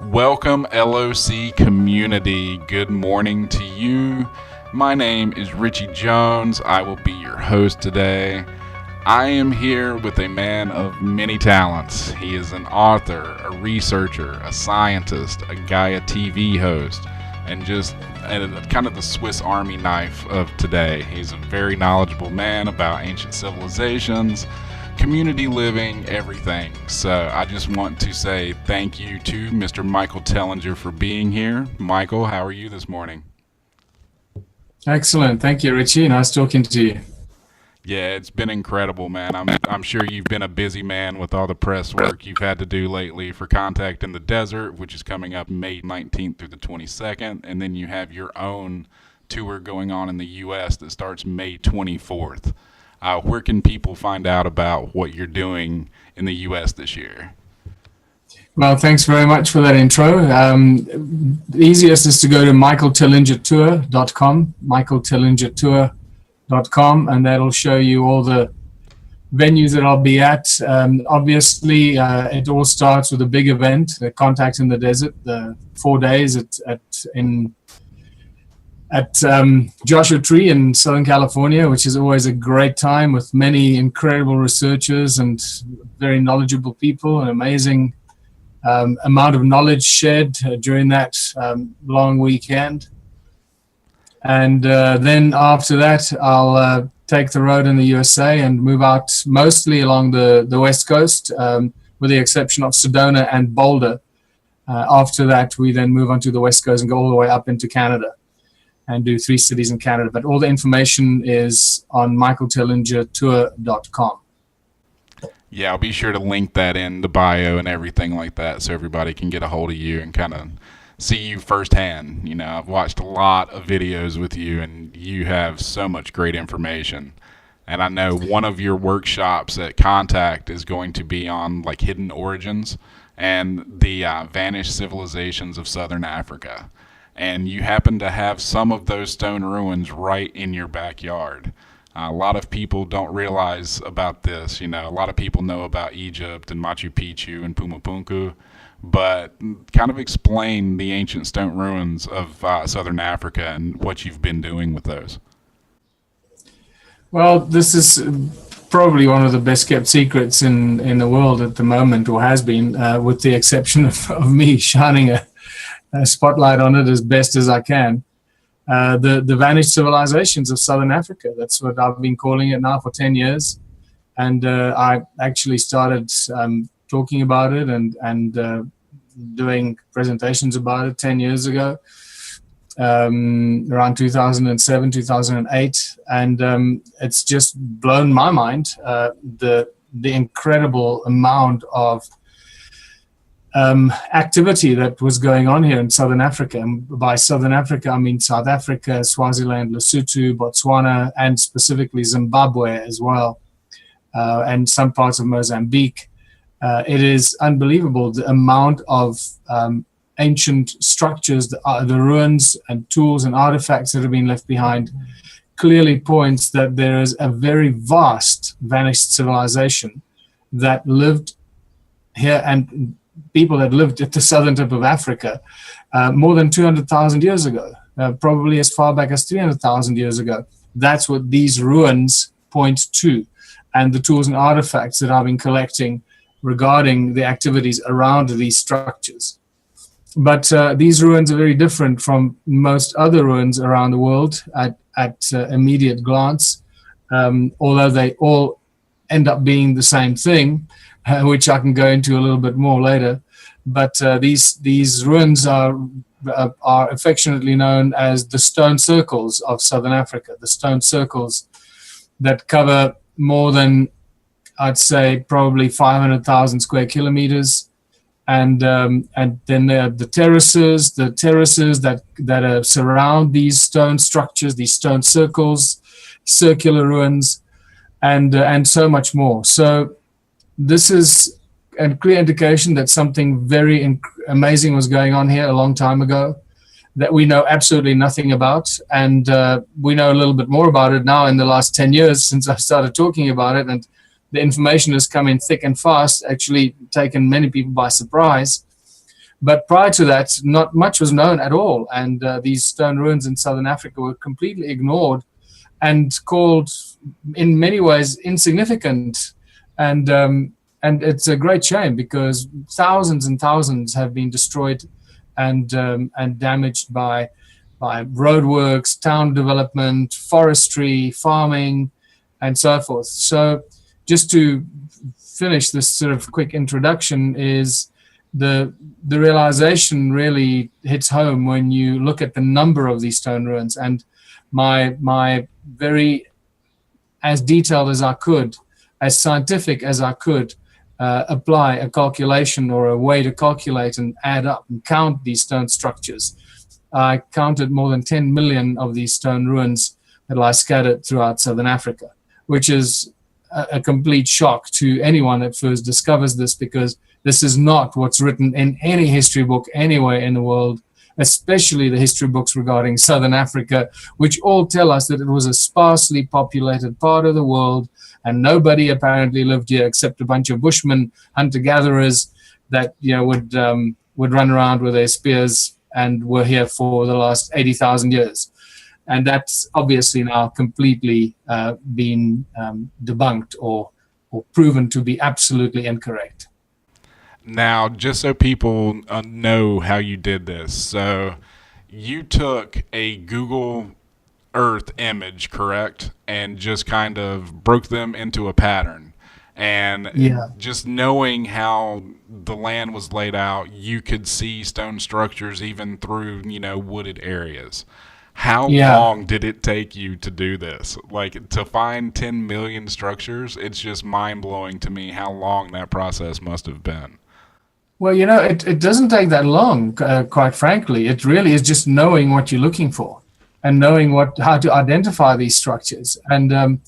Welcome, LOC community. Good morning to you. My name is Richie Jones. I will be your host today. I am here with a man of many talents. He is an author, a researcher, a scientist, a Gaia TV host, and just kind of the Swiss Army knife of today. He's a very knowledgeable man about ancient civilizations, community living, everything. So I just want to say thank you to Mr. Michael Tellinger for being here. Michael, how are you this morning? Excellent. Thank you, Richie. Nice talking to you. Yeah, it's been incredible, man. I'm sure you've been a busy man with all the press work you've had to do lately for Contact in the Desert, which is coming up May 19th through the 22nd, and then you have your own tour going on in the U.S. that starts May 24th. Where can people find out about what you're doing in the U.S. this year? Well, thanks very much for that intro. The easiest is to go to michaeltellingertour.com, michaeltellingertour.com, and that'll show you all the venues that I'll be at. Obviously, it all starts with a big event, the Contact in the Desert, the 4 days at Joshua Tree in Southern California, which is always a great time with many incredible researchers and very knowledgeable people, an amazing amount of knowledge shared during that long weekend. And then after that, I'll take the road in the USA and move out mostly along the West Coast, with the exception of Sedona and Boulder. After that, we then move on to the West Coast and go all the way up into Canada and do 3 cities in Canada. But all the information is on michaeltellingertour.com. Yeah, I'll be sure to link that in the bio and everything like that so everybody can get a hold of you and kind of see you firsthand. You know, I've watched a lot of videos with you, and you have so much great information. And I know one of your workshops at Contact is going to be on like hidden origins and the vanished civilizations of Southern Africa. And you happen to have some of those stone ruins right in your backyard. A lot of people don't realize about this. You know, a lot of people know about Egypt and Machu Picchu and Pumapunku, but kind of explain the ancient stone ruins of Southern Africa and what you've been doing with those. Well, this is probably one of the best kept secrets in the world at the moment, or has been, with the exception of me shining a spotlight on it as best as I can. The vanished civilizations of Southern Africa. That's what I've been calling it now for 10 years. And I actually started talking about it and doing presentations about it 10 years ago, around 2007, 2008. And it's just blown my mind, the incredible amount of activity that was going on here in Southern Africa. And by Southern Africa, I mean South Africa, Swaziland, Lesotho, Botswana, and specifically Zimbabwe as well, and some parts of Mozambique. It is unbelievable the amount of ancient structures, the ruins and tools and artifacts that have been left behind clearly points that there is a very vast vanished civilization that lived here, and people that lived at the southern tip of Africa more than 200,000 years ago, probably as far back as 300,000 years ago. That's what these ruins point to, and the tools and artifacts that I've been collecting regarding the activities around these structures. But these ruins are very different from most other ruins around the world at immediate glance, although they all end up being the same thing, which I can go into a little bit more later. But these ruins are affectionately known as the stone circles of Southern Africa, the stone circles that cover more than, I'd say, probably 500,000 square kilometers. And then there are the terraces that surround these stone structures, these stone circles, circular ruins, and so much more. So this is a clear indication that something very amazing was going on here a long time ago that we know absolutely nothing about. And we know a little bit more about it now in the last 10 years since I started talking about it. And the information has come in thick and fast, actually taken many people by surprise. But prior to that, not much was known at all, and these stone ruins in southern Africa were completely ignored and called, in many ways, insignificant. And it's a great shame, because thousands and thousands have been destroyed and damaged by roadworks, town development, forestry, farming, and so forth. So, just to finish this sort of quick introduction, is the realization really hits home when you look at the number of these stone ruins. And my very, as detailed as I could, as scientific as I could, apply a calculation or a way to calculate and add up and count these stone structures. I counted more than 10 million of these stone ruins that lie scattered throughout southern Africa, which is a complete shock to anyone that first discovers this, because this is not what's written in any history book anywhere in the world, especially the history books regarding southern Africa, which all tell us that it was a sparsely populated part of the world, and nobody apparently lived here except a bunch of bushmen, hunter-gatherers that would run around with their spears and were here for the last 80,000 years. And that's obviously now completely been debunked or proven to be absolutely incorrect. Now, just so people know how you did this, so you took a Google Earth image, correct? And just kind of broke them into a pattern. And just knowing how the land was laid out, you could see stone structures even through, wooded areas. How long did it take you to do this? Like, to find 10 million structures, it's just mind-blowing to me how long that process must have been. Well, it doesn't take that long, quite frankly. It really is just knowing what you're looking for and knowing how to identify these structures. And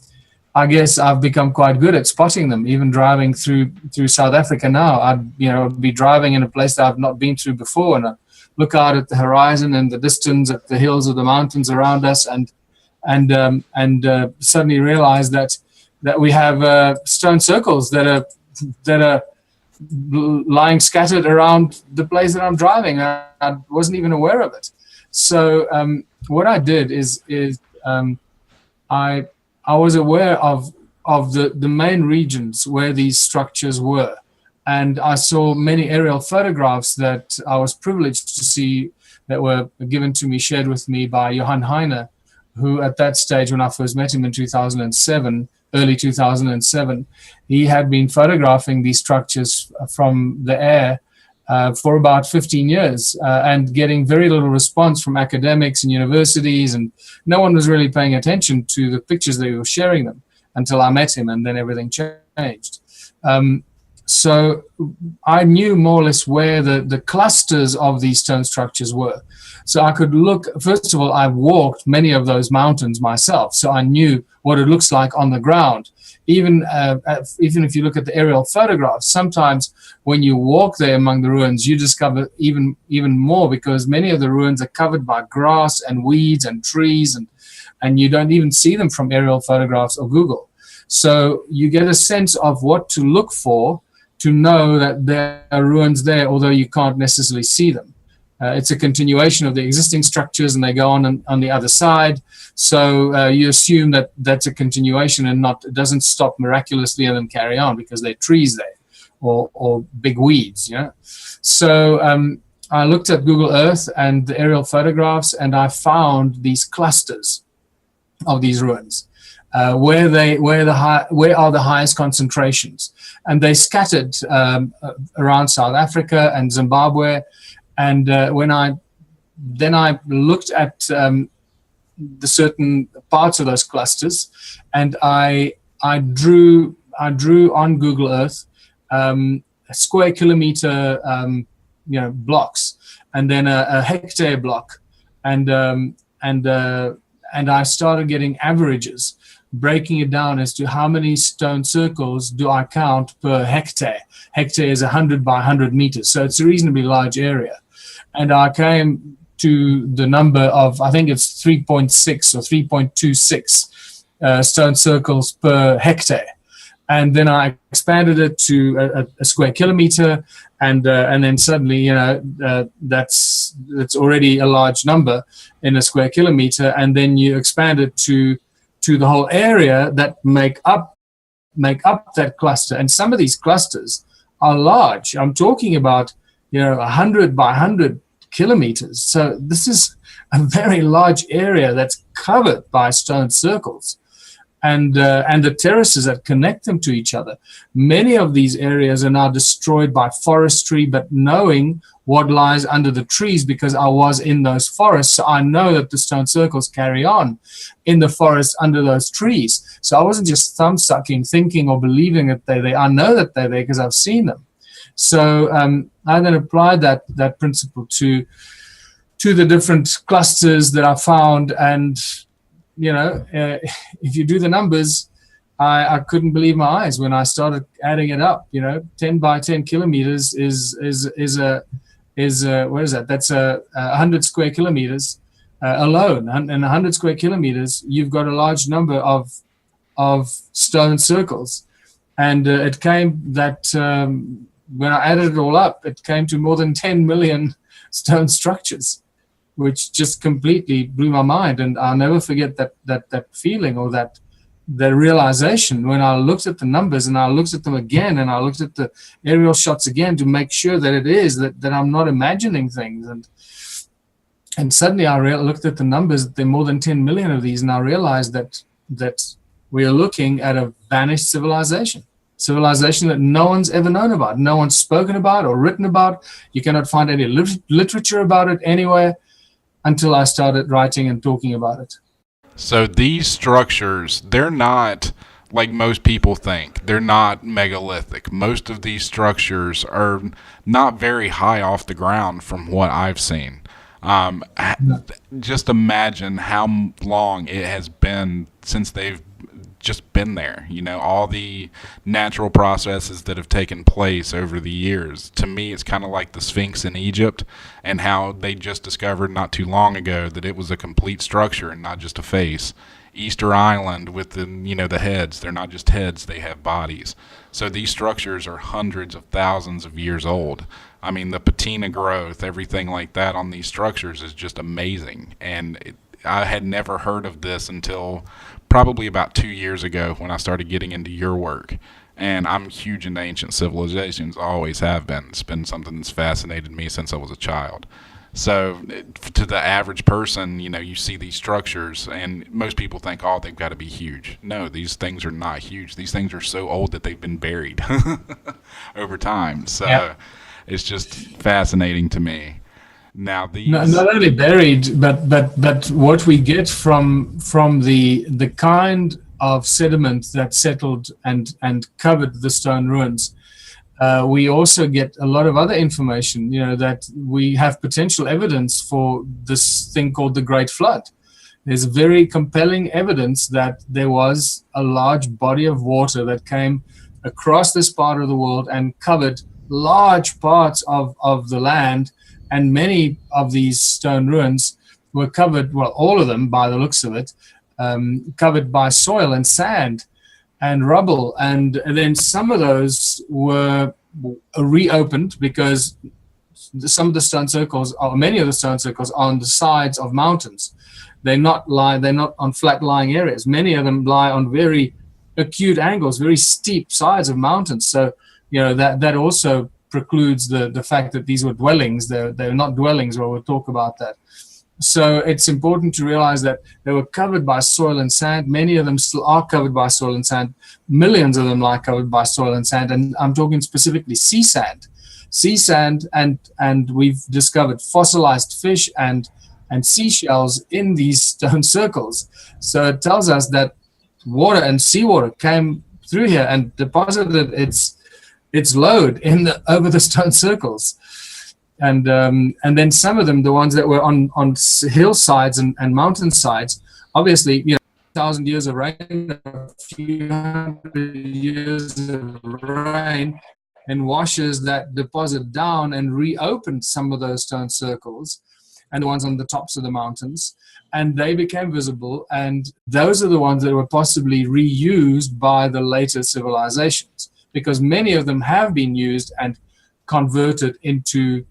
I guess I've become quite good at spotting them, even driving through South Africa now. I'd be driving in a place that I've not been through before, and I look out at the horizon and the distance, at the hills of the mountains around us, and suddenly realize that we have stone circles that are lying scattered around the place that I'm driving. I wasn't even aware of it. So what I did is I was aware of the main regions where these structures were. And I saw many aerial photographs that I was privileged to see that were given to me, shared with me by Johann Heine, who at that stage, when I first met him in 2007, early 2007, he had been photographing these structures from the air for about 15 years and getting very little response from academics and universities, and no one was really paying attention to the pictures that he was sharing them until I met him, and then everything changed. So I knew more or less where the clusters of these stone structures were. So I could look, first of all, I walked many of those mountains myself, so I knew what it looks like on the ground. Even if you look at the aerial photographs, sometimes when you walk there among the ruins, you discover even more, because many of the ruins are covered by grass and weeds and trees, and you don't even see them from aerial photographs or Google. So you get a sense of what to look for to know that there are ruins there, although you can't necessarily see them. It's a continuation of the existing structures, and they go on the other side. So you assume that that's a continuation and it doesn't stop miraculously and then carry on because there are trees there or big weeds. So I looked at Google Earth and the aerial photographs, and I found these clusters of these ruins. Where are the highest concentrations? And they scattered around South Africa and Zimbabwe. And when I looked at the certain parts of those clusters, and I drew on Google Earth square kilometer blocks, and then a hectare block, and I started getting averages, breaking it down as to how many stone circles do I count per hectare. Hectare is 100 by 100 meters, so it's a reasonably large area. And I came to the number of, I think it's 3.6 or 3.26 stone circles per hectare. and then I expanded it to a square kilometer, and then suddenly, that's already a large number in a square kilometer, and then you expand it to the whole area that make up that cluster. And some of these clusters are large. I'm talking about 100 by 100 kilometers. So this is a very large area that's covered by stone circles, and the terraces that connect them to each other. Many of these areas are now destroyed by forestry, but knowing what lies under the trees, because I was in those forests, so I know that the stone circles carry on in the forest under those trees. So I wasn't just thumb sucking, thinking or believing that they're there. I know that they're there because I've seen them. So I then applied that principle to the different clusters that I found, and if you do the numbers, I couldn't believe my eyes when I started adding it up. 10 by 10 kilometers is what is that? That's 100 square kilometers alone, and 100 square kilometers, you've got a large number of stone circles, and it came that when I added it all up, it came to more than 10 million stone structures, which just completely blew my mind. And I'll never forget that feeling, or that realization, when I looked at the numbers and I looked at them again, and I looked at the aerial shots again to make sure that it is that I'm not imagining things. And suddenly I looked at the numbers, that there are more than 10 million of these, and I realized that we are looking at a vanished civilization that no one's ever known about, no one's spoken about or written about. You cannot find any literature about it anywhere, until I started writing and talking about it. So these structures, they're not like most people think. They're not megalithic. Most of these structures are not very high off the ground from what I've seen. Just imagine how long it has been since they've just been there. All the natural processes that have taken place over the years. To me, it's kind of like the Sphinx in Egypt, and how they just discovered not too long ago that it was a complete structure and not just a face. Easter Island with the heads, they're not just heads, they have bodies. So these structures are hundreds of thousands of years old. I mean, the patina growth, everything like that on these structures is just amazing. And I had never heard of this until probably about 2 years ago, when I started getting into your work. And I'm huge into ancient civilizations, always have been. It's been something that's fascinated me since I was a child. So to the average person, you see these structures, and most people think, oh, they've got to be huge. No, these things are not huge. These things are so old that they've been buried over time. So yeah. It's just fascinating to me. Now these not only buried, but what we get from the kind of sediment that settled and covered the stone ruins, we also get a lot of other information. That we have potential evidence for this thing called the Great Flood. There's very compelling evidence that there was a large body of water that came across this part of the world and covered large parts of the land. And many of these stone ruins were covered, well, all of them by the looks of it, covered by soil and sand and rubble. And then some of those were reopened, because some of the stone circles, or many of the stone circles, are on the sides of mountains. They're not on flat lying areas. Many of them lie on very acute angles, very steep sides of mountains. So, that also precludes the fact that these were dwellings. They're not dwellings, but we'll talk about that. So it's important to realize that they were covered by soil and sand. Many of them still are covered by soil and sand. Millions of them are covered by soil and sand. And I'm talking specifically sea sand. Sea sand, and we've discovered fossilized fish and seashells in these stone circles. So it tells us that water and seawater came through here and deposited its load over the stone circles. And then some of them, the ones that were on hillsides and mountainsides, obviously, 1,000 years of rain, a few hundred years of rain, and washes that deposit down and reopened some of those stone circles. and the ones on the tops of the mountains, and they became visible, and those are the ones that were possibly reused by the later civilizations, because many of them have been used and converted into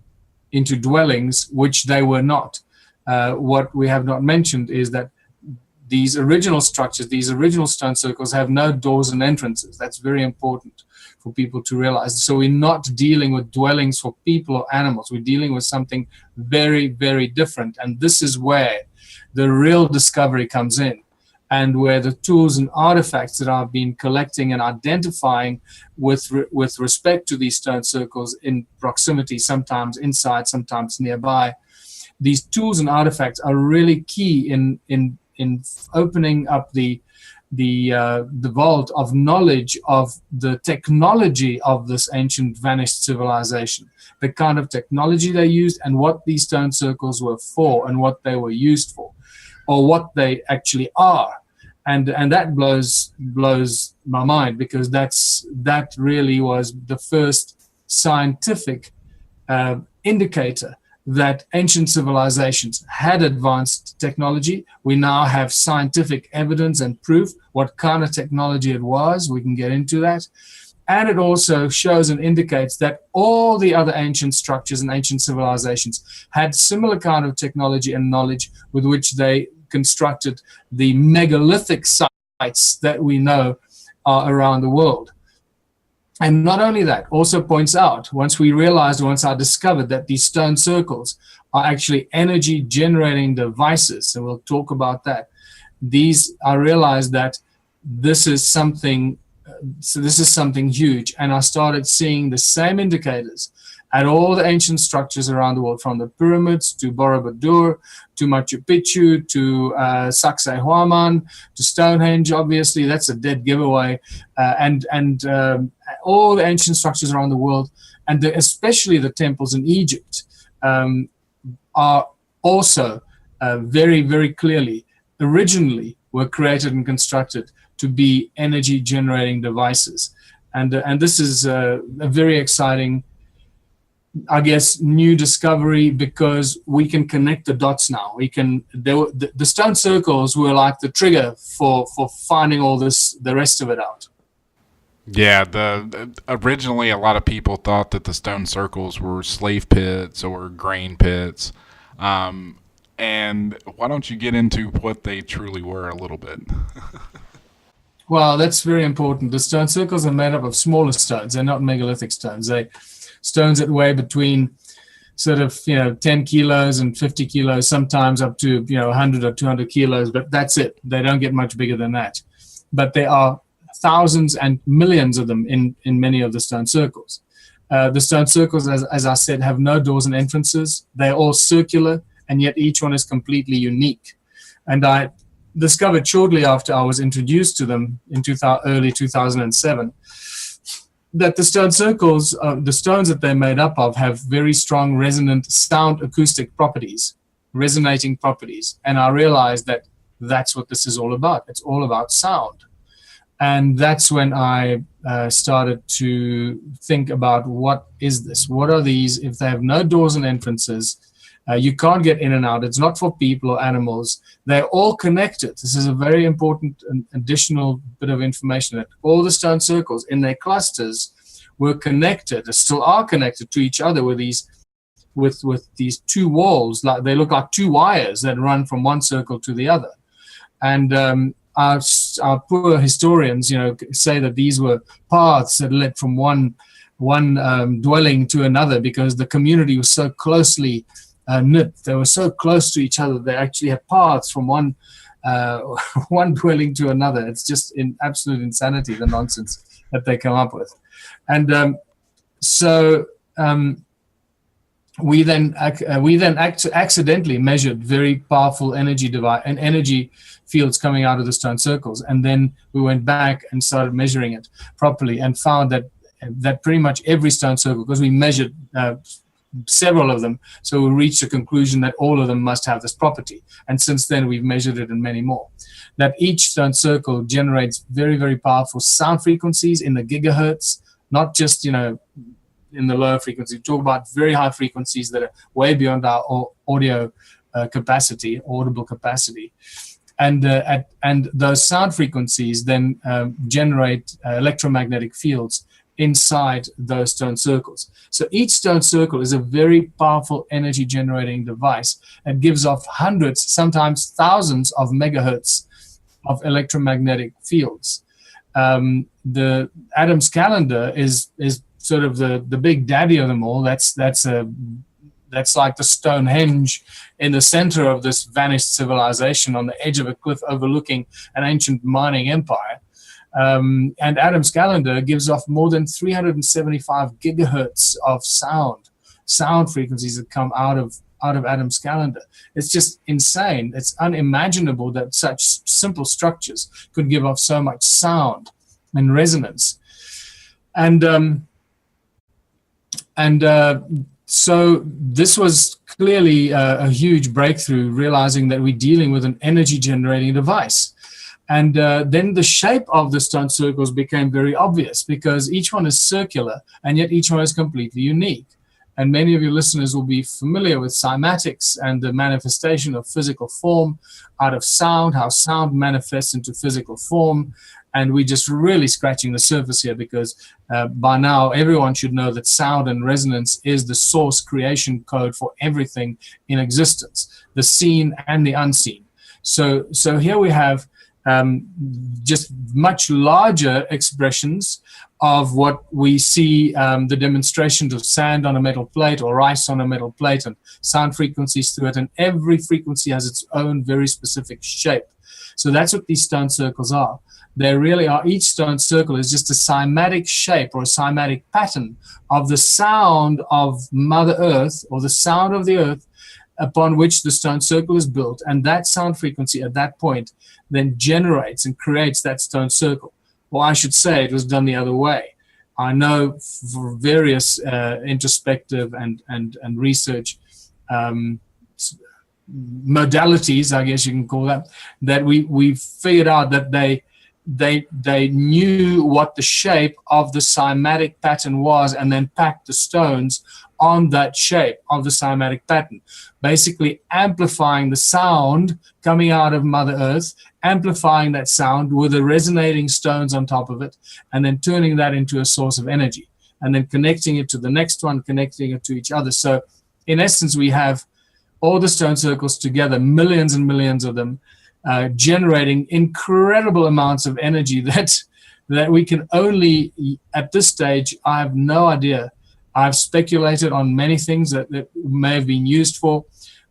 dwellings, which they were not. What we have not mentioned is that these original structures, these original stone circles, have no doors and entrances. That's very important for people to realize. So we're not dealing with dwellings for people or animals. We're dealing with something very, very different. And this is where the real discovery comes in, and where the tools and artifacts that I've been collecting and identifying with respect to these stone circles in proximity, sometimes inside, sometimes nearby, these tools and artifacts are really key in opening up the vault of knowledge of the technology of this ancient vanished civilization, the kind of technology they used, and what these stone circles were for, and what they were used for, or what they actually are. And that blows my mind, because that really was the first scientific indicator that ancient civilizations had advanced technology. We now have scientific evidence and proof what kind of technology it was. We can get into that. And it also shows and indicates that all the other ancient structures and ancient civilizations had similar kind of technology and knowledge with which they constructed the megalithic sites that we know are around the world. And not only that, also points out, once I discovered that these stone circles are actually energy generating devices, and we'll talk about that, I realized that this is something huge. And I started seeing the same indicators at all the ancient structures around the world, from the pyramids to Borobudur, to Machu Picchu, to Sacsayhuaman, to Stonehenge. Obviously, that's a dead giveaway, and all the ancient structures around the world, and especially the temples in Egypt, are also very, very clearly, originally were created and constructed to be energy generating devices. And this is a very exciting, I guess, new discovery, because we can connect the dots now. The stone circles were like the trigger for finding all this, the rest of it out. Yeah, originally a lot of people thought that the stone circles were slave pits or grain pits. And why don't you get into what they truly were a little bit? Well, that's very important. The stone circles are made up of smaller stones. They're not megalithic stones. They're stones that weigh between sort of 10 kilos and 50 kilos, sometimes up to 100 or 200 kilos, but that's it. They don't get much bigger than that. But there are thousands and millions of them in many of the stone circles. The stone circles, as I said, have no doors and entrances. They're all circular, and yet each one is completely unique. And I discovered shortly after I was introduced to them in early 2007, that the stone circles, the stones that they're made up of, have very strong resonant sound acoustic properties, resonating properties. And I realized that that's what this is all about. It's all about sound. And that's when I started to think about, what is this? What are these? If they have no doors and entrances, you can't get in and out. It's not for people or animals. They're all connected. This is a very important additional bit of information, that all the stone circles in their clusters were connected, still are connected to each other with these two walls. Like they look like two wires that run from one circle to the other. And our poor historians, say that these were paths that led from one dwelling to another, because the community was so closely knit. They were so close to each other. They actually had paths from one dwelling to another. It's just absolute insanity, the nonsense that they come up with. And so we then accidentally measured very powerful energy fields coming out of the stone circles, and then we went back and started measuring it properly, and found that pretty much every stone circle, because we measured several of them, so we reached a conclusion that all of them must have this property. And since then we've measured it in many more, that each stone circle generates very, very powerful sound frequencies in the gigahertz, not just in the lower frequency. We talk about very high frequencies that are way beyond our audio capacity, audible capacity. And those sound frequencies then generate electromagnetic fields inside those stone circles. So each stone circle is a very powerful energy generating device and gives off hundreds, sometimes thousands of megahertz of electromagnetic fields. The Adam's calendar is sort of the big daddy of them all. That's like the Stonehenge in the center of this vanished civilization on the edge of a cliff overlooking an ancient mining empire. And Adam's calendar gives off more than 375 gigahertz of sound frequencies that come out of Adam's calendar. It's just insane. It's unimaginable that such simple structures could give off so much sound and resonance. So this was clearly a huge breakthrough, realizing that we're dealing with an energy generating device. And then the shape of the stone circles became very obvious, because each one is circular and yet each one is completely unique. And many of your listeners will be familiar with cymatics and the manifestation of physical form out of sound, how sound manifests into physical form. And we're just really scratching the surface here, because by now everyone should know that sound and resonance is the source creation code for everything in existence, the seen and the unseen. So here we have just much larger expressions of what we see, the demonstrations of sand on a metal plate or ice on a metal plate, and sound frequencies through it. And every frequency has its own very specific shape. So that's what these stone circles are. They really are. Each stone circle is just a cymatic shape or a cymatic pattern of the sound of Mother Earth, or the sound of the earth upon which the stone circle is built. And that sound frequency at that point then generates and creates that stone circle. Or I should say it was done the other way. I know for various introspective and research modalities, I guess you can call that we figured out that they knew what the shape of the cymatic pattern was, and then packed the stones on that shape of the cymatic pattern, basically amplifying the sound coming out of Mother Earth, amplifying that sound with the resonating stones on top of it, and then turning that into a source of energy, and then connecting it to the next one, connecting it to each other. So in essence, we have all the stone circles together, millions and millions of them, generating incredible amounts of energy that we can only, at this stage, I have no idea. I've speculated on many things that may have been used for,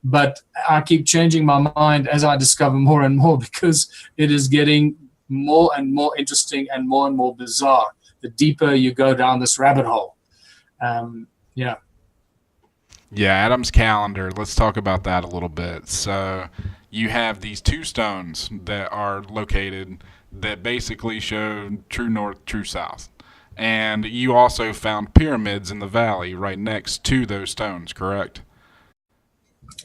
but I keep changing my mind as I discover more and more, because it is getting more and more interesting and more bizarre the deeper you go down this rabbit hole. Yeah, Adam's calendar. Let's talk about that a little bit. So you have these two stones that are located that basically show true north, true south. And you also found pyramids in the valley right next to those stones, correct?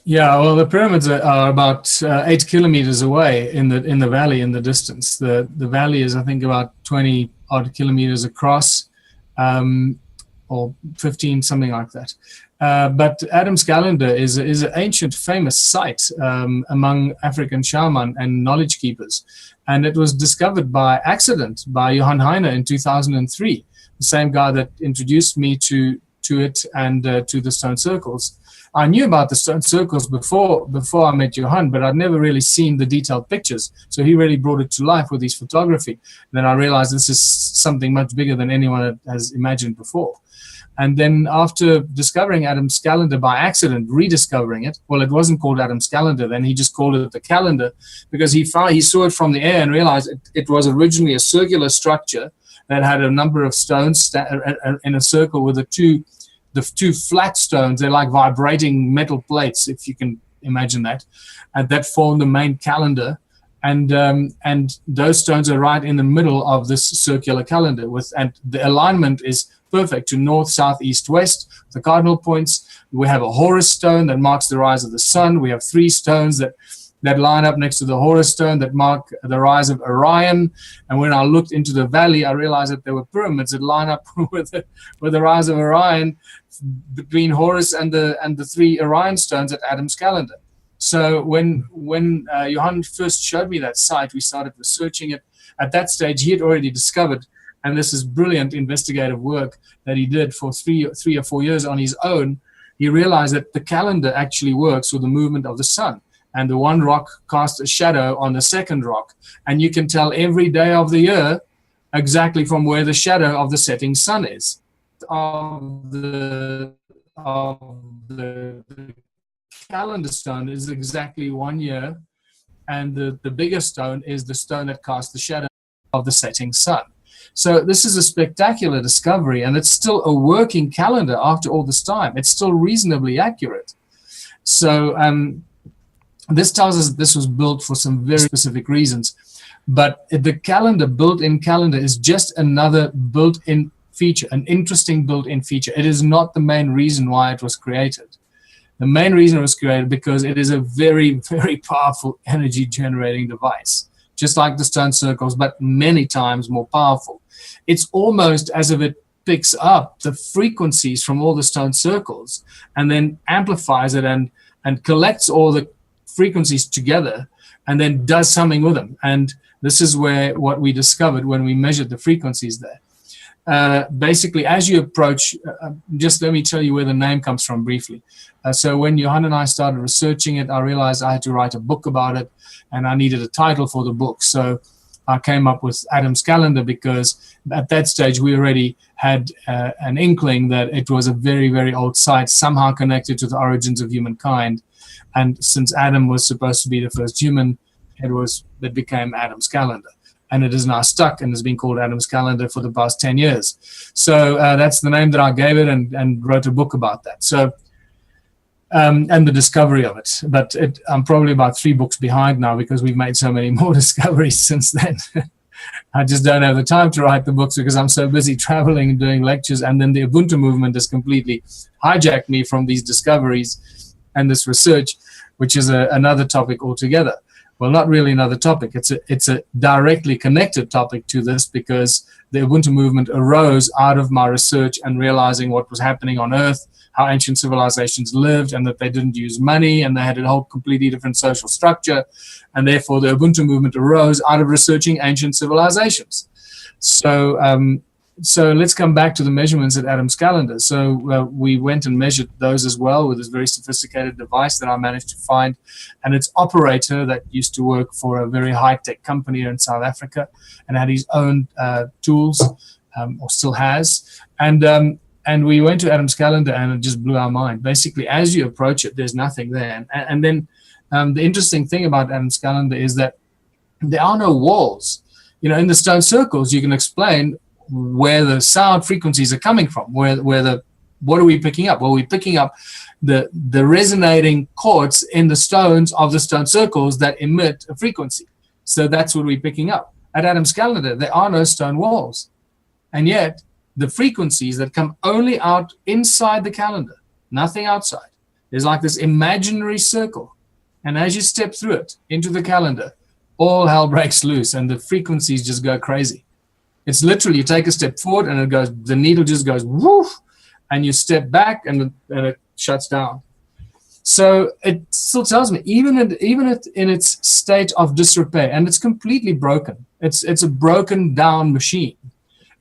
Yeah, well, the pyramids are about 8 kilometers away in the valley, in the distance. The valley is, I think, about 20 odd kilometers across, or 15, something like that. But Adam's calendar is an ancient, famous site among African shaman and knowledge keepers. And it was discovered by accident by Johann Heine in 2003, the same guy that introduced me to it and to the stone circles. I knew about the stone circles before I met Johann, but I'd never really seen the detailed pictures. So he really brought it to life with his photography. Then I realized this is something much bigger than anyone has imagined before. And then after discovering Adam's calendar by accident, rediscovering it, well, it wasn't called Adam's calendar then, he just called it the calendar, because he saw it from the air and realized it was originally a circular structure that had a number of stones in a circle with the two flat stones. They're like vibrating metal plates, if you can imagine that, and that form the main calendar. And those stones are right in the middle of this circular calendar, and the alignment is perfect to north, south, east, west, the cardinal points. We have a Horus stone that marks the rise of the sun. We have 3 stones that that line up next to the Horus stone that mark the rise of Orion. And when I looked into the valley, I realized that there were pyramids that line up with the rise of Orion between Horus and the three Orion stones at Adam's calendar. So when Johan first showed me that site, we started researching it. At that stage, he had already discovered, and this is brilliant investigative work that he did for three or 4 years on his own. He realized that the calendar actually works with the movement of the sun, and the one rock casts a shadow on the second rock, and you can tell every day of the year exactly from where the shadow of the setting sun is. Of the calendar stone is exactly 1 year, and the bigger stone is the stone that casts the shadow of the setting sun. So this is a spectacular discovery, and it's still a working calendar after all this time. It's still reasonably accurate. So this tells us that this was built for some very specific reasons. But the calendar, built-in calendar, is just another built-in feature, an interesting built-in feature. It is not the main reason why it was created. The main reason it was created because it is a very, very powerful energy generating device, just like the stone circles, but many times more powerful. It's almost as if it picks up the frequencies from all the stone circles and then amplifies it and collects all the frequencies together and then does something with them. And this is what we discovered when we measured the frequencies there. Basically, as you approach, just let me tell you where the name comes from briefly. So when Johan and I started researching it, I realized I had to write a book about it, and I needed a title for the book. So I came up with Adam's Calendar because at that stage we already had an inkling that it was a very, very old site, somehow connected to the origins of humankind. And since Adam was supposed to be the first human, it became Adam's Calendar. And it is now stuck and has been called Adam's Calendar for the past 10 years. So that's the name that I gave it, and wrote a book about that. So, and the discovery of it. But I'm probably about 3 books behind now because we've made so many more discoveries since then. I just don't have the time to write the books because I'm so busy traveling and doing lectures. And then the Ubuntu movement has completely hijacked me from these discoveries and this research, which is another topic altogether. Well, not really another topic. It's a directly connected topic to this because the Ubuntu movement arose out of my research and realizing what was happening on Earth, how ancient civilizations lived, and that they didn't use money, and they had a whole completely different social structure. And therefore, the Ubuntu movement arose out of researching ancient civilizations. So let's come back to the measurements at Adam's Calendar. So we went and measured those as well with this very sophisticated device that I managed to find. And its operator that used to work for a very high-tech company in South Africa and had his own tools, or still has. And we went to Adam's Calendar, and it just blew our mind. Basically, as you approach it, there's nothing there. And then the interesting thing about Adam's Calendar is that there are no walls. In the stone circles, you can explain where the sound frequencies are coming from, what are we picking up? Well, we're picking up the resonating chords in the stones of the stone circles that emit a frequency. So that's what we're picking up. At Adam's Calendar, there are no stone walls. And yet, the frequencies that come only out inside the calendar, nothing outside. There's like this imaginary circle. And as you step through it into the calendar, all hell breaks loose and the frequencies just go crazy. It's literally, you take a step forward and the needle just goes woof, and you step back and it shuts down. So it still tells me, even in its state of disrepair, and it's completely broken. It's a broken down machine.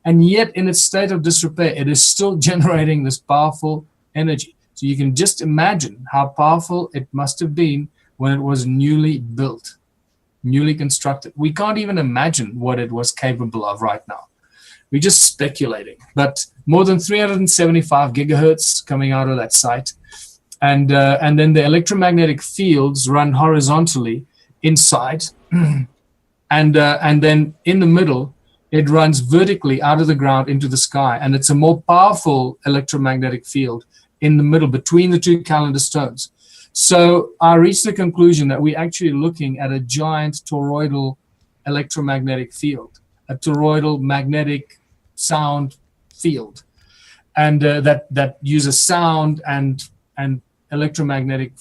And yet in its state of disrepair, it is still generating this powerful energy. So you can just imagine how powerful it must have been when it was newly built, newly constructed. We can't even imagine what it was capable of right now. We're just speculating. But more than 375 gigahertz coming out of that site. And then the electromagnetic fields run horizontally inside. and then in the middle, it runs vertically out of the ground into the sky. And it's a more powerful electromagnetic field in the middle between the two calendar stones. So I reached the conclusion that we're actually looking at a giant toroidal electromagnetic field, a toroidal magnetic sound field, and that uses sound and electromagnetic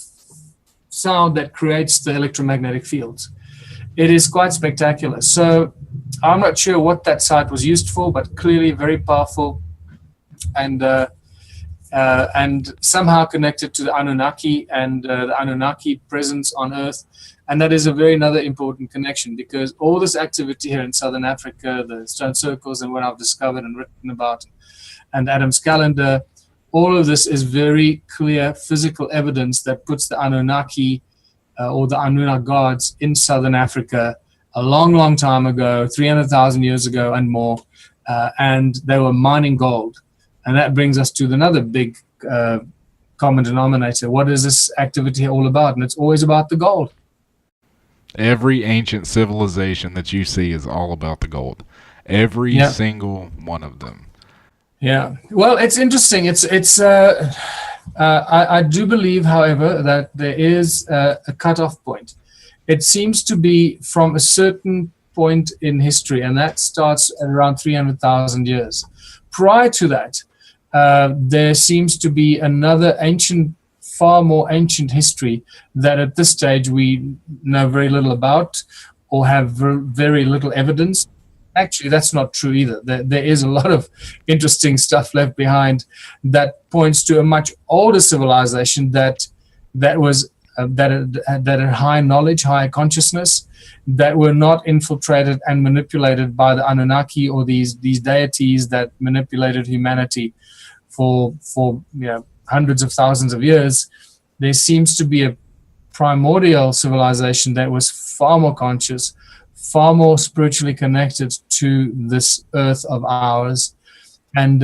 sound that creates the electromagnetic fields. It is quite spectacular. So I'm not sure what that site was used for, but clearly very powerful, and somehow connected to the Anunnaki and the Anunnaki presence on Earth. And that is a very another important connection, because all this activity here in Southern Africa, the stone circles and what I've discovered and written about, and Adam's calendar, all of this is very clear physical evidence that puts the Anunnaki or the Anunna gods in Southern Africa a long, long time ago, 300,000 years ago and more, and they were mining gold. And that brings us to another big common denominator. What is this activity all about? And it's always about the gold. Every ancient civilization that you see is all about the gold. Every single one of them. Yeah. Well, it's interesting. I do believe, however, that there is a cutoff point. It seems to be from a certain point in history, and that starts at around 300,000 years. Prior to that, there seems to be another far more ancient history that at this stage we know very little about or have very little evidence. Actually, that's not true either. There is a lot of interesting stuff left behind that points to a much older civilization that had high knowledge, high consciousness, that were not infiltrated and manipulated by the Anunnaki or these deities that manipulated humanity for hundreds of thousands of years. There seems to be a primordial civilization that was far more conscious, far more spiritually connected to this earth of ours, and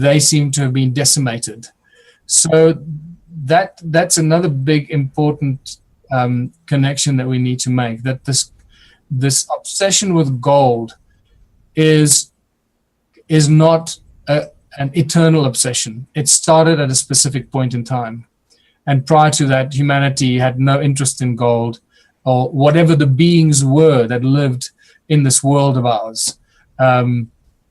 they seem to have been decimated. So that's another big important connection that we need to make, that this obsession with gold is not an eternal obsession. It started at a specific point in time, and prior to that, humanity had no interest in gold, or whatever the beings were that lived in this world of ours.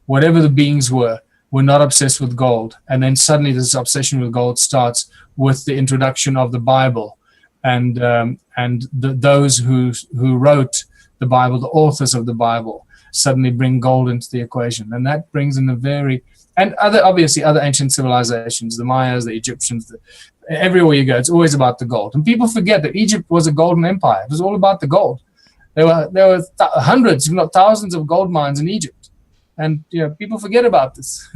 Whatever the beings were not obsessed with gold. And then suddenly this obsession with gold starts with the introduction of the Bible, and those who wrote the Bible, the authors of the Bible, suddenly bring gold into the equation. And that brings in other ancient civilizations, the Mayas, the Egyptians, everywhere you go, it's always about the gold. And people forget that Egypt was a golden empire. It was all about the gold. There were hundreds, if not thousands, of gold mines in Egypt, and people forget about this.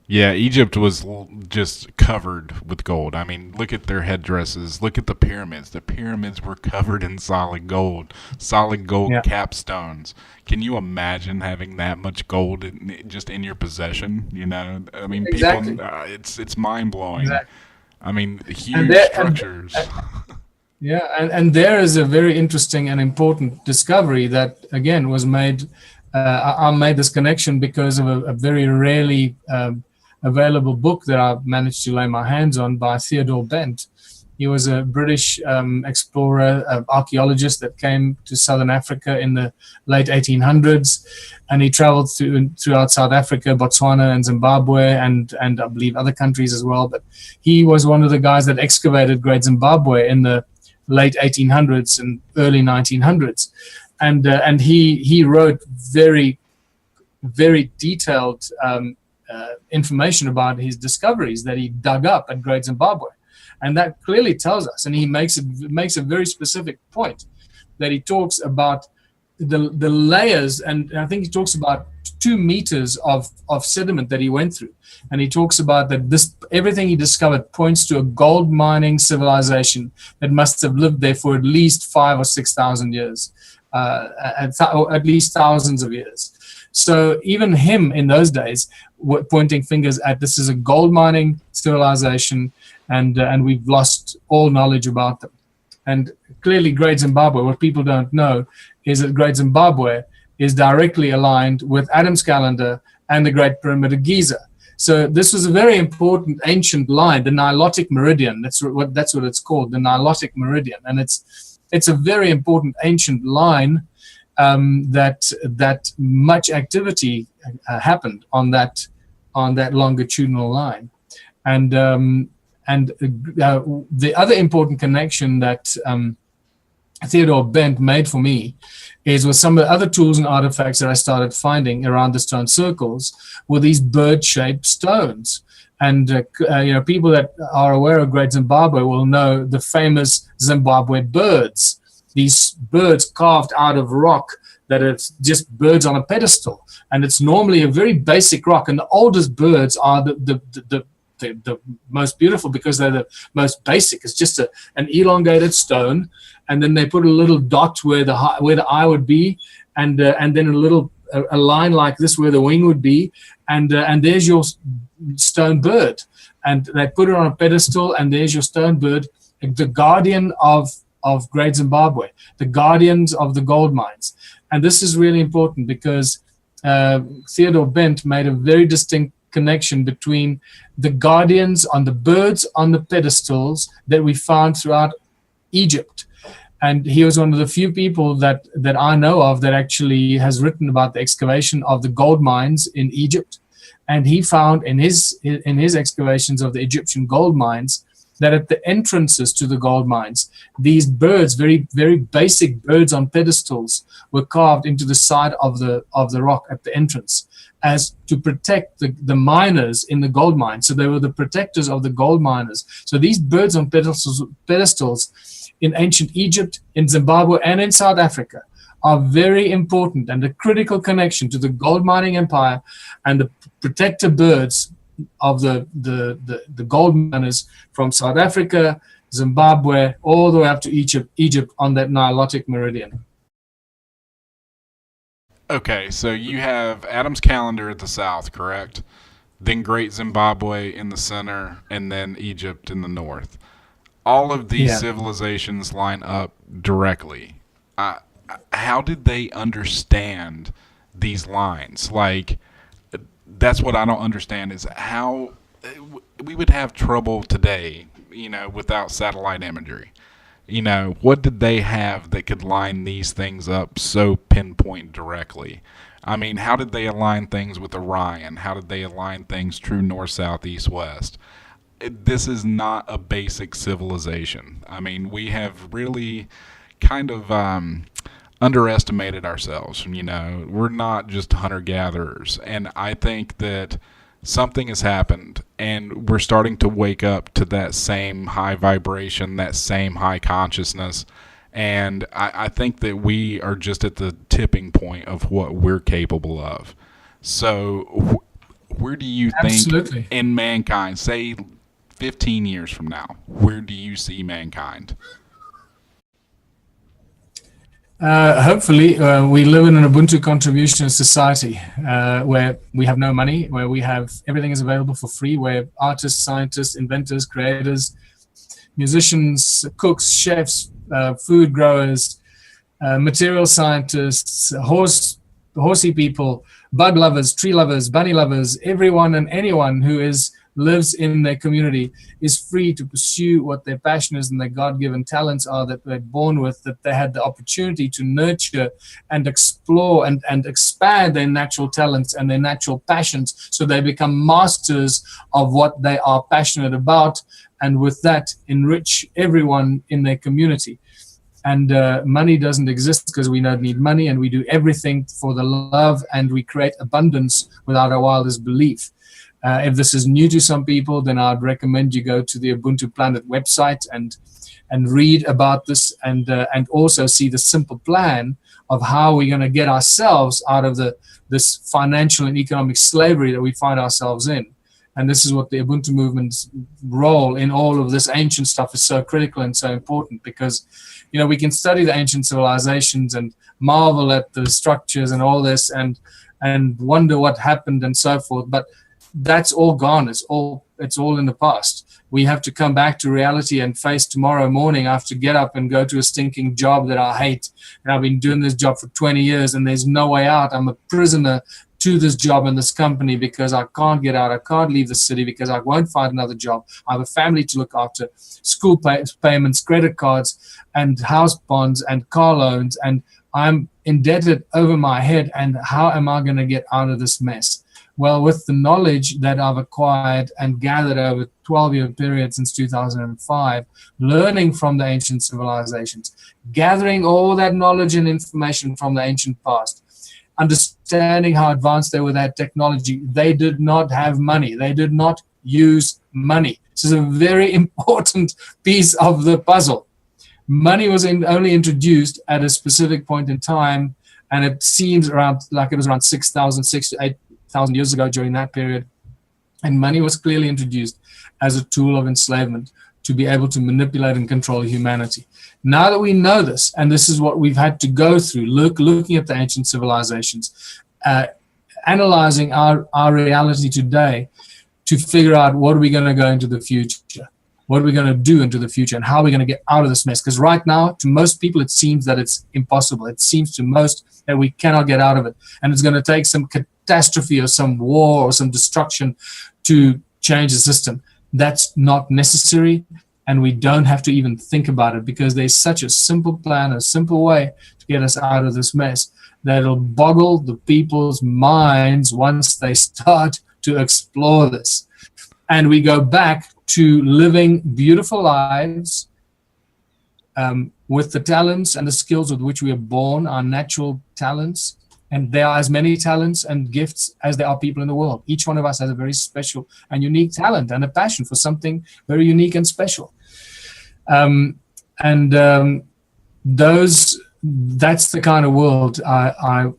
Yeah, Egypt was just covered with gold. I mean, look at their headdresses. Look at the pyramids. The pyramids were covered in solid gold capstones. Can you imagine having that much gold just in your possession? I mean, exactly. People. It's mind blowing. Exactly. I mean, huge structures. And there is a very interesting and important discovery that again was made. I made this connection because of a very rarely available book that I've managed to lay my hands on by Theodore Bent. He was a British explorer, archaeologist that came to Southern Africa in the late 1800s, and he traveled throughout South Africa, Botswana, and Zimbabwe, and I believe other countries as well. But he was one of the guys that excavated Great Zimbabwe in the late 1800s and early 1900s, and he wrote very, very detailed information about his discoveries that he dug up at Great Zimbabwe. And that clearly tells us, and he makes a very specific point, that he talks about the layers, and I think he talks about 2 meters of sediment that he went through. And he talks about that everything he discovered points to a gold mining civilization that must have lived there for at least 5,000 or 6,000 years, or at least thousands of years. So even him in those days were pointing fingers at, this is a gold mining civilization, and we've lost all knowledge about them. And clearly Great Zimbabwe, what people don't know is that Great Zimbabwe is directly aligned with Adam's calendar and the Great Pyramid of Giza. So this was a very important ancient line, the Nilotic Meridian. That's what it's called, the Nilotic Meridian. And it's a very important ancient line that much activity happened on that longitudinal line, and And the other important connection that Theodore Bent made for me is with some of the other tools and artifacts that I started finding around the stone circles were these bird-shaped stones. And people that are aware of Great Zimbabwe will know the famous Zimbabwe birds. These birds carved out of rock that it's just birds on a pedestal, and it's normally a very basic rock. And the oldest birds are the most beautiful because they're the most basic. It's just an elongated stone, and then they put a little dot where the eye would be, and then a line like this where the wing would be, and there's your stone bird, and they put it on a pedestal, and there's your stone bird, the guardian of Great Zimbabwe, the guardians of the gold mines. And this is really important because Theodore Bent made a very distinct connection between the guardians on the birds on the pedestals that we found throughout Egypt. And he was one of the few people that I know of that actually has written about the excavation of the gold mines in Egypt. And he found in his excavations of the Egyptian gold mines that at the entrances to the gold mines, these birds, very, very basic birds on pedestals, were carved into the side of the rock at the entrance as to protect the miners in the gold mine. So they were the protectors of the gold miners. So these birds on pedestals in ancient Egypt, in Zimbabwe, and in South Africa are very important and a critical connection to the gold mining empire and the protector birds of the gold miners from South Africa, Zimbabwe, all the way up to Egypt on that Nilotic meridian. Okay, so you have Adam's calendar at the south, correct? Then Great Zimbabwe in the center, and then Egypt in the north. All of these civilizations line up directly. How did they understand these lines? Like, that's what I don't understand is how we would have trouble today, without satellite imagery. What did they have that could line these things up so pinpoint directly? I mean, how did they align things with Orion? How did they align things true north, south, east, west? This is not a basic civilization. I mean, we have really kind of underestimated ourselves. We're not just hunter-gatherers. And I think that something has happened, and we're starting to wake up to that same high vibration, that same high consciousness. And I think that we are just at the tipping point of what we're capable of. So where do you think in mankind, say 15 years from now, where do you see mankind? Hopefully, we live in an Ubuntu contribution society where we have no money, where we have everything is available for free, where artists, scientists, inventors, creators, musicians, cooks, chefs, food growers, material scientists, horsey people, bug lovers, tree lovers, bunny lovers, everyone and anyone who lives in their community is free to pursue what their passion is and their God-given talents are that they're born with, that they had the opportunity to nurture and explore and expand their natural talents and their natural passions so they become masters of what they are passionate about, and with that enrich everyone in their community. And money doesn't exist because we don't need money, and we do everything for the love, and we create abundance without our wildest belief. If this is new to some people, then I'd recommend you go to the Ubuntu Planet website and read about this, and also see the simple plan of how we're going to get ourselves out of this financial and economic slavery that we find ourselves in. And this is what the Ubuntu movement's role in all of this ancient stuff is so critical and so important, because we can study the ancient civilizations and marvel at the structures and all this and wonder what happened and so forth, but that's all gone. It's all in the past. We have to come back to reality and face tomorrow morning. I have to get up and go to a stinking job that I hate. And I've been doing this job for 20 years and there's no way out. I'm a prisoner to this job and this company because I can't get out. I can't leave the city because I won't find another job. I have a family to look after, school payments, credit cards, and house bonds and car loans. And I'm indebted over my head. And how am I going to get out of this mess? Well, with the knowledge that I've acquired and gathered over 12-year period since 2005, learning from the ancient civilizations, gathering all that knowledge and information from the ancient past, understanding how advanced they were with that technology, they did not have money. They did not use money. This is a very important piece of the puzzle. Money was only introduced at a specific point in time, and it seems around like it was around 6 to 8,000 years ago during that period. And money was clearly introduced as a tool of enslavement to be able to manipulate and control humanity. Now that we know this, and this is what we've had to go through, looking at the ancient civilizations, analyzing our reality today to figure out what are we going to go into the future, what are we going to do into the future, and how are we going to get out of this mess? Because right now, to most people, it seems that it's impossible. It seems to most that we cannot get out of it. And it's going to take some catastrophe or some war or some destruction to change the system. That's not necessary, and we don't have to even think about it, because there's such a simple plan, a simple way to get us out of this mess that it'll boggle the people's minds once they start to explore this. And we go back to living beautiful lives with the talents and the skills with which we are born, our natural talents. And there are as many talents and gifts as there are people in the world. Each one of us has a very special and unique talent and a passion for something very unique and special. That's the kind of world I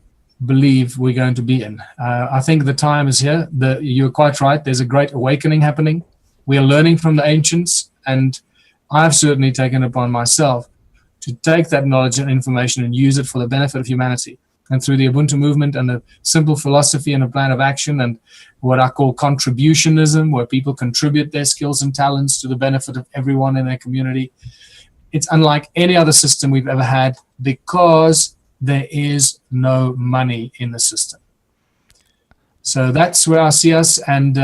believe we're going to be in. I think the time is here. You're quite right. There's a great awakening happening. We are learning from the ancients, and I've certainly taken upon myself to take that knowledge and information and use it for the benefit of humanity. And through the Ubuntu movement and a simple philosophy and a plan of action and what I call contributionism, where people contribute their skills and talents to the benefit of everyone in their community, it's unlike any other system we've ever had, because there is no money in the system. So that's where I see us, and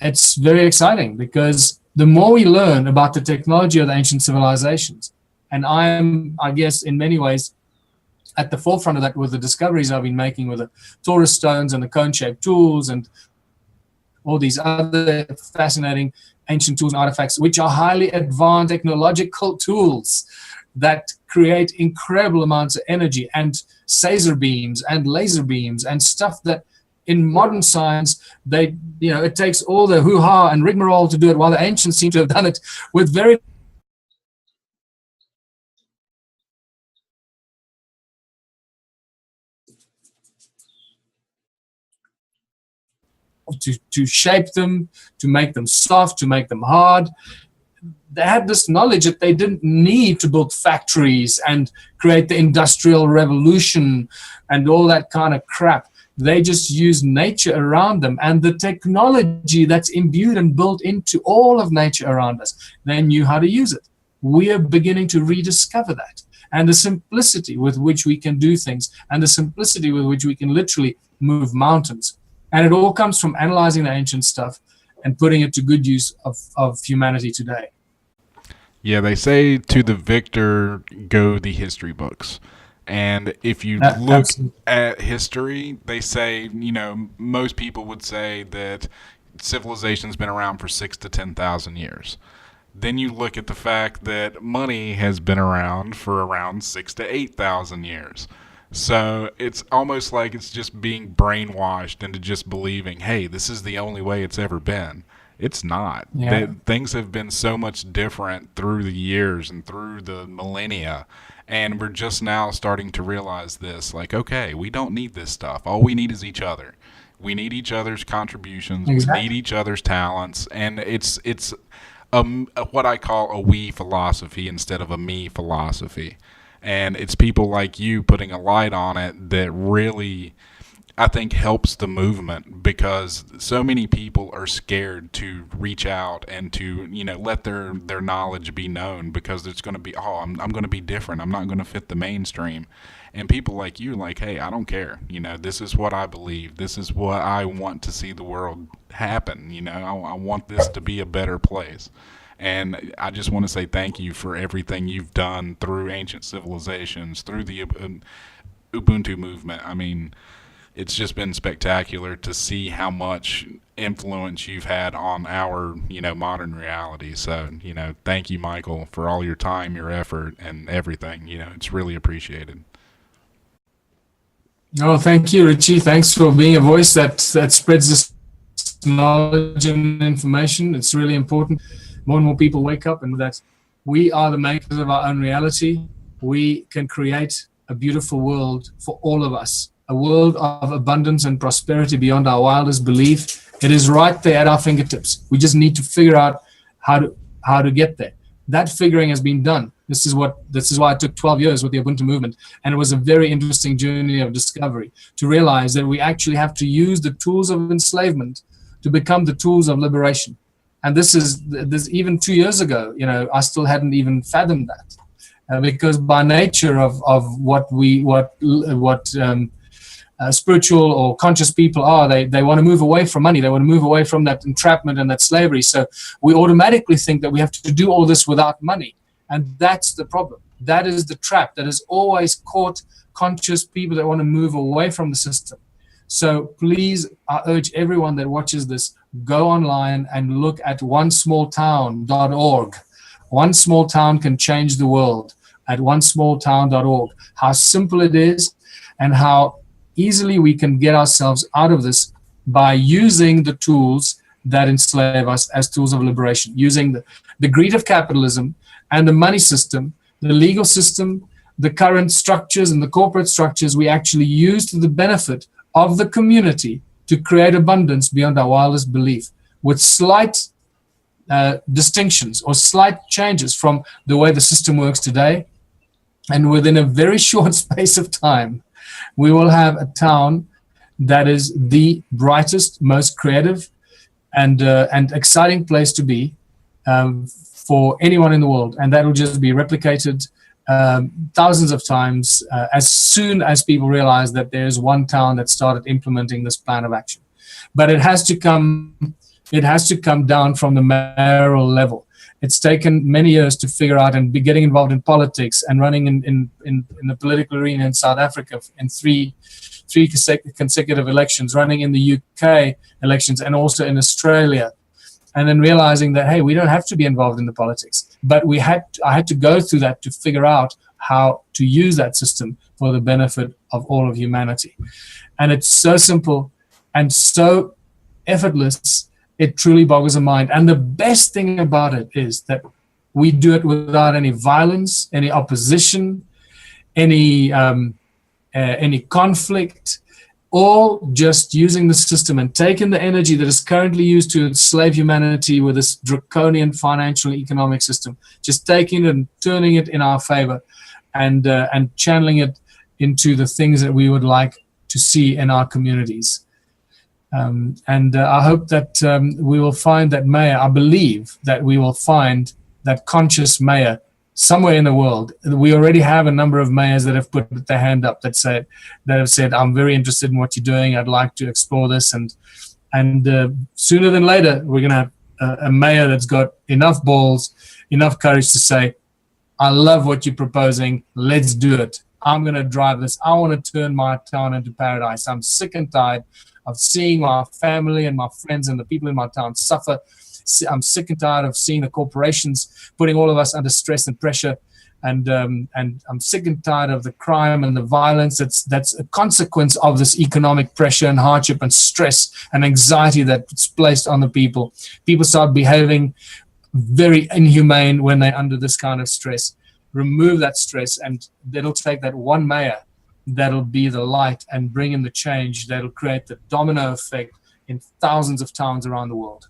it's very exciting, because the more we learn about the technology of the ancient civilizations, and I guess, in many ways, at the forefront of that with the discoveries I've been making with the Taurus stones and the cone-shaped tools and all these other fascinating ancient tools and artifacts, which are highly advanced technological tools that create incredible amounts of energy, and Caesar beams and laser beams and stuff that in modern science, it takes all the hoo-ha and rigmarole to do it, while the ancients seem to have done it with very to shape them, to make them soft, to make them hard. They had this knowledge that they didn't need to build factories and create the industrial revolution and all that kind of crap. They just used nature around them and the technology that's imbued and built into all of nature around us. They knew how to use it. We are beginning to rediscover that, and the simplicity with which we can do things, and the simplicity with which we can literally move mountains. And it all comes from analyzing the ancient stuff and putting it to good use of humanity today. Yeah, they say to the victor go the history books. And if you look Absolutely. at history, they say, most people would say that civilization's been around for 6 to 10,000 years. Then you look at the fact that money has been around for around 6 to 8,000 years. So it's almost like it's just being brainwashed into just believing, hey, this is the only way it's ever been. It's not. Yeah. Things have been so much different through the years and through the millennia. And we're just now starting to realize this. Like, okay, we don't need this stuff. All we need is each other. We need each other's contributions. Exactly. We need each other's talents. And it's what I call a we philosophy instead of a me philosophy. And it's people like you putting a light on it that really, I think, helps the movement, because so many people are scared to reach out and to, let their knowledge be known, because it's going to be, I'm going to be different. I'm not going to fit the mainstream. And people like you, like, hey, I don't care. This is what I believe. This is what I want to see the world happen. I want this to be a better place. And I just want to say thank you for everything you've done through ancient civilizations, through the Ubuntu movement. I mean, it's just been spectacular to see how much influence you've had on our, modern reality. So, thank you, Michael, for all your time, your effort, and everything. It's really appreciated. Oh, thank you, Richie. Thanks for being a voice that spreads this knowledge and information. It's really important. More and more people wake up and that we are the makers of our own reality. We can create a beautiful world for all of us, a world of abundance and prosperity beyond our wildest belief. It is right there at our fingertips. We just need to figure out how to get there. That figuring has been done. This is why it took 12 years with the Ubuntu movement. And it was a very interesting journey of discovery to realize that we actually have to use the tools of enslavement to become the tools of liberation. And this even 2 years ago, I still hadn't even fathomed that, because by nature of what spiritual or conscious people are, they want to move away from money. They want to move away from that entrapment and that slavery. So we automatically think that we have to do all this without money. And that's the problem. That is the trap that has always caught conscious people that want to move away from the system. So please, I urge everyone that watches this, go online and look at onesmalltown.org. One small town can change the world at onesmalltown.org. How simple it is and how easily we can get ourselves out of this by using the tools that enslave us as tools of liberation, using the greed of capitalism and the money system, the legal system, the current structures and the corporate structures we actually use to the benefit of the community to create abundance beyond our wildest belief, with slight distinctions or slight changes from the way the system works today. And within a very short space of time, we will have a town that is the brightest, most creative, and exciting place to be for anyone in the world. And that will just be replicated thousands of times as soon as people realize that there's one town that started implementing this plan of action. But it has to come down from the mayoral level. It's taken many years to figure out and be getting involved in politics and running in the political arena in South Africa in three consecutive elections, running in the UK elections and also in Australia. And then realizing that, hey, we don't have to be involved in the politics. But I had to go through that to figure out how to use that system for the benefit of all of humanity. And it's so simple and so effortless, it truly boggles the mind. And the best thing about it is that we do it without any violence, any opposition, any conflict, all just using the system and taking the energy that is currently used to enslave humanity with this draconian financial and economic system, just taking it and turning it in our favor and channeling it into the things that we would like to see in our communities. I hope that we will find that mayor. I believe that we will find that conscious mayor somewhere in the world. We already have a number of mayors that have put their hand up that have said, I'm very interested in what you're doing. I'd like to explore this. And sooner than later, we're going to have a mayor that's got enough balls, enough courage to say, I love what you're proposing. Let's do it. I'm going to drive this. I want to turn my town into paradise. I'm sick and tired of seeing my family and my friends and the people in my town suffer. I'm sick and tired of seeing the corporations putting all of us under stress and pressure. And I'm sick and tired of the crime and the violence that's a consequence of this economic pressure and hardship and stress and anxiety that's placed on the people. People start behaving very inhumane when they're under this kind of stress. Remove that stress, and it'll take that one mayor that'll be the light and bring in the change that'll create the domino effect in thousands of towns around the world.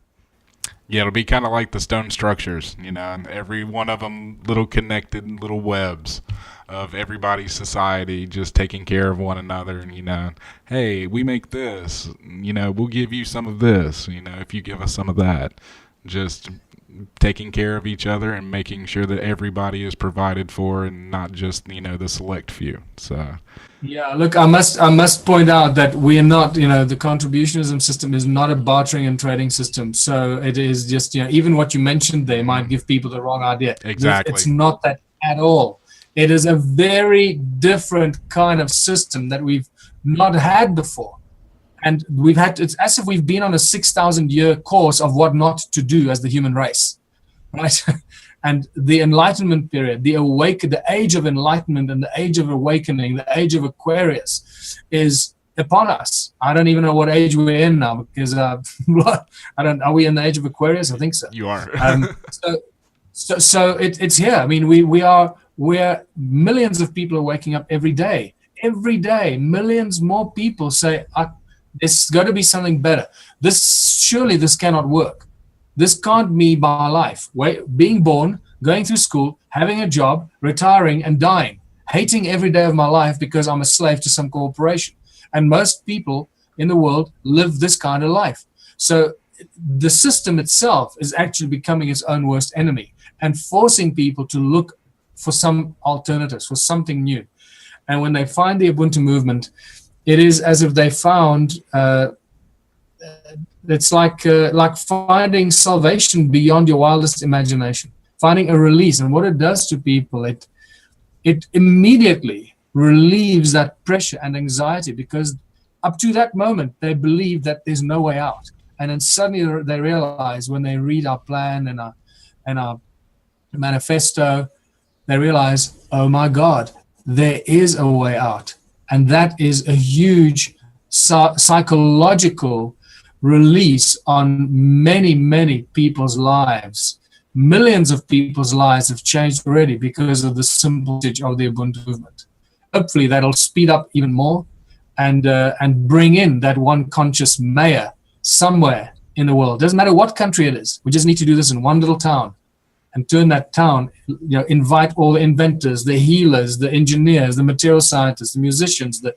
Yeah, it'll be kind of like the stone structures, and every one of them little connected little webs of everybody's society just taking care of one another. And, hey, we make this, we'll give you some of this, if you give us some of that. Just taking care of each other and making sure that everybody is provided for and not just, the select few. So. Yeah, look, I must point out that we are not, the contributionism system is not a bartering and trading system. So it is just, even what you mentioned there might give people the wrong idea. Exactly. It's not that at all. It is a very different kind of system that we've not had before. And it's as if we've been on a 6,000 year course of what not to do as the human race, right? And the Enlightenment period, the age of enlightenment and the age of awakening, the age of Aquarius is upon us. I don't even know what age we're in now, because are we in the age of Aquarius? I think so. You are. So it's here. I mean, we're millions of people are waking up every day. Every day, millions more people say, there's got to be something better. Surely this cannot work. This can't be my life. Being born, going through school, having a job, retiring, and dying, hating every day of my life because I'm a slave to some corporation. And most people in the world live this kind of life. So the system itself is actually becoming its own worst enemy and forcing people to look for some alternatives, for something new. And when they find the Ubuntu movement, it is as if they found, it's like finding salvation beyond your wildest imagination, finding a release. And what it does to people, it immediately relieves that pressure and anxiety, because up to that moment, they believe that there's no way out. And then suddenly they realize, when they read our plan and our manifesto, they realize, oh my God, there is a way out. And that is a huge psychological release on many, many people's lives. Millions of people's lives have changed already because of the simple message of the Ubuntu movement. Hopefully that'll speed up even more and bring in that one conscious mayor somewhere in the world. Doesn't matter what country it is. We just need to do this in one little town and turn that town, invite all the inventors, the healers, the engineers, the material scientists, the musicians, the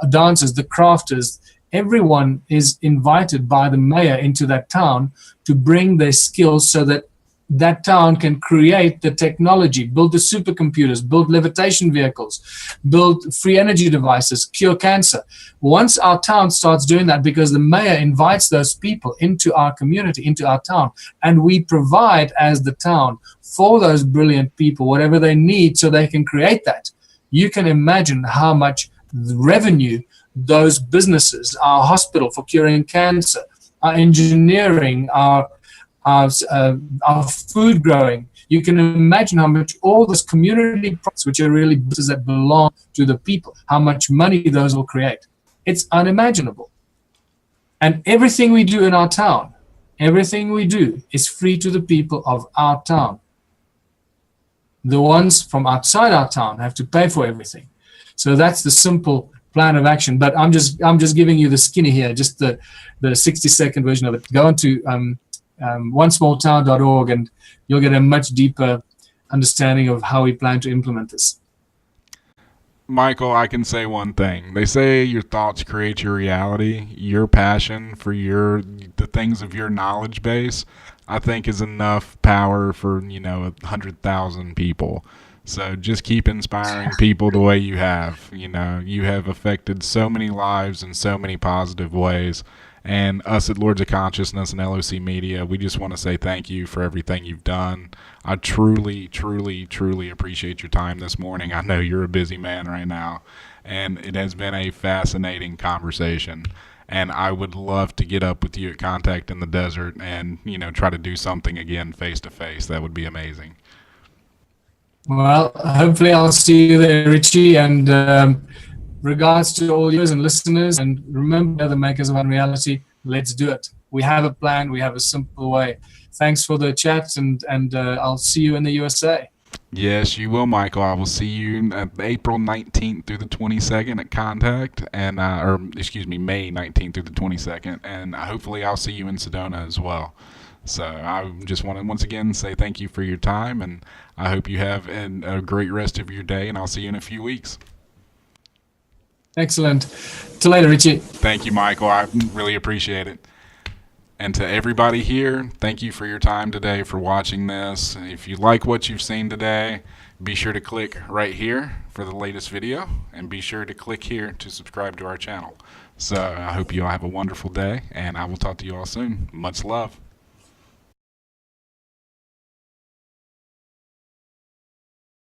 dancers, the crafters. Everyone is invited by the mayor into that town to bring their skills so that that town can create the technology, build the supercomputers, build levitation vehicles, build free energy devices, cure cancer. Once our town starts doing that, because the mayor invites those people into our community, into our town, and we provide as the town for those brilliant people whatever they need so they can create that, you can imagine how much revenue those businesses, our hospital for curing cancer, our engineering, our food growing, you can imagine how much all those community products, which are really businesses that belong to the people, how much money those will create. It's unimaginable. And everything we do in our town, everything we do is free to the people of our town. The ones from outside our town have to pay for everything. So that's the simple plan of action. But I'm just giving you the skinny here, just the 60-second version of it. Go on to onesmalltown.org and you'll get a much deeper understanding of how we plan to implement this. Michael, I can say one thing. They say your thoughts create your reality. Your passion for the things of your knowledge base, I think, is enough power for 100,000 people. So just keep inspiring people the way you have. You have affected so many lives in so many positive ways. And us at Lords of Consciousness and LOC Media, we just want to say thank you for everything you've done. I truly, truly, truly appreciate your time this morning. I know you're a busy man right now, and it has been a fascinating conversation. And I would love to get up with you at Contact in the Desert and, try to do something again face to face. That would be amazing. Well, hopefully I'll see you there, Richie, and regards to all viewers and listeners, and remember, the makers of Unreality, let's do it. We have a plan. We have a simple way. Thanks for the chat, and I'll see you in the USA. Yes, you will, Michael. I will see you April 19th through the 22nd at Contact, and May 19th through the 22nd, and hopefully I'll see you in Sedona as well. So I just want to once again say thank you for your time, and I hope you have a great rest of your day, and I'll see you in a few weeks. Excellent. Till later, Richie. Thank you, Michael. I really appreciate it. And to everybody here, thank you for your time today, for watching this. If you like what you've seen today, be sure to click right here for the latest video, and be sure to click here to subscribe to our channel. So I hope you all have a wonderful day, and I will talk to you all soon. Much love.